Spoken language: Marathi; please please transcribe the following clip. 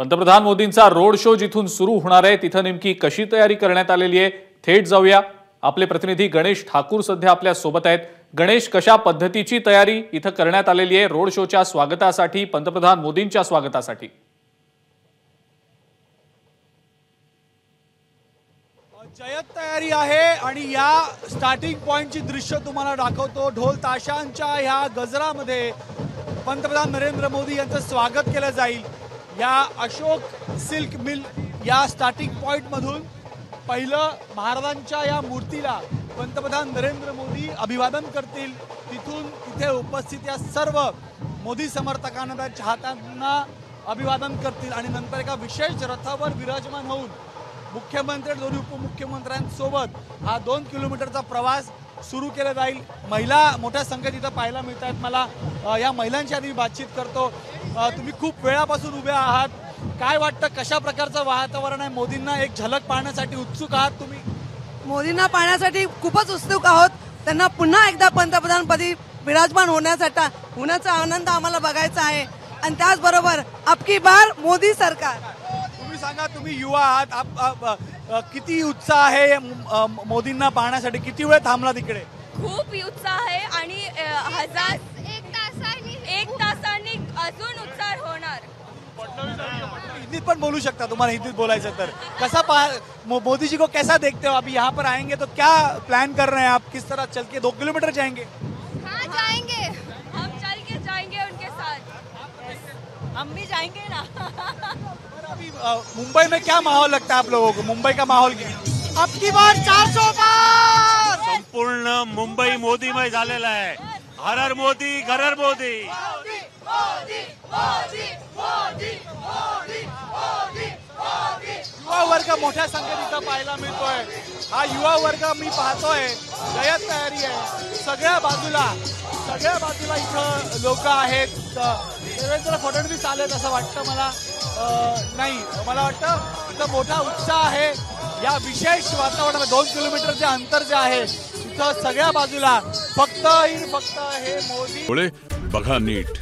पंतप्रधान मोदींचा रोड शो जिथून सुरू होणार आहे तिथं नेमकी कशी तयारी करण्यात आलेली आहे थेट जाऊया। आपले प्रतिनिधी गणेश ठाकूर सध्या आपल्या सोबत आहेत। गणेश, कशा पद्धतीची तयारी इथं करण्यात आलेली आहे रोड शोच्या स्वागतासाठी, पंतप्रधान मोदींच्या स्वागतासाठी? जय्यत तयारी आहे आणि या स्टार्टिंग पॉइंटची दृश्य तुम्हाला दाखवतो। ढोल ताशांच्या ह्या गजरामध्ये पंतप्रधान नरेंद्र मोदी यांचं स्वागत केलं जाईल। या अशोक सिल्क मिल या स्टार्टिंग पॉइंट मधून पहिलं महाराजांच्या या मूर्तीला पंतप्रधान नरेंद्र मोदी अभिवादन करतील। तिथून तिथे उपस्थित या सर्व मोदी समर्थकांना, त्या चाहत्यांना अभिवादन करतील आणि नंतर एका विशेष रथावर विराजमान होऊन मुख्यमंत्री, दोन्ही उपमुख्यमंत्र्यांसोबत हा 2 किलोमीटरचा प्रवास सुरू केला जाईल। महिला मोठ्या संख्येत इथं पाहायला मिळत आहेत। मला या महिलांशी आधी बातचीत करतो। तुम्ही खूप वेळापासून उभे आहात, काय वाटतं, कशा प्रकारचं वातावरण आहे? मोदींना एक झलक पाहण्यासाठी उत्सुक आहात तुम्ही? मोदींना पाहण्यासाठी खूपच उत्सुक आहोत। त्यांना पुन्हा एकदा पंतप्रधानपदी विराजमान होण्याचा आनंद आम्हाला बघायचा आहे आणि त्याचबरोबर अबकी बार मोदी सरकार। तुम्ही सांगा, तुम्ही युवा आहात, किती उत्साह आहे मोदींना पाहण्यासाठी? किती वेळ थांबला तिकडे? खूप उत्साह आहे आणि एक तासांनी अजून उत्साह होणार। हिंदीत पण बोलू शकता, तुम्हाला हिंदीत बोलायचं तर। कैसा मोदी जी को कैसा देखते हो? अभी यहाँ पर आएंगे तो क्या प्लान कर रहे हैं आप? किस तरह चल के 2 किलोमीटर जाएंगे? हाँ जाएंगे, हम चल के जाएंगे उनके साथ। हम भी जाएंगे ना। अभी मुंबई में क्या माहौल लगता है आप लोगों को? मुंबई का माहौल अब की बार 400 पार संपूर्ण मुंबई मोदीमय झालेला आहे। हर हर मोदी, घर हर मोदी। युवा वर्ग मोठ्या संख्येत इथं पाहायला मिळतोय। हा युवा वर्ग मी पाहतोय, जय्यत तयारी आहे। सगळ्या बाजूला इथं लोक आहेत। देवेंद्र फडणवीस आलेत असं वाटतं मला, नाही, मला वाटतं इथं मोठा उत्साह आहे। या विशेष वातावरणामध्ये 2 किलोमीटरचे अंतर जे आहे तिथं सगळ्या बाजूला फक्त हे मोदी बघा नीट।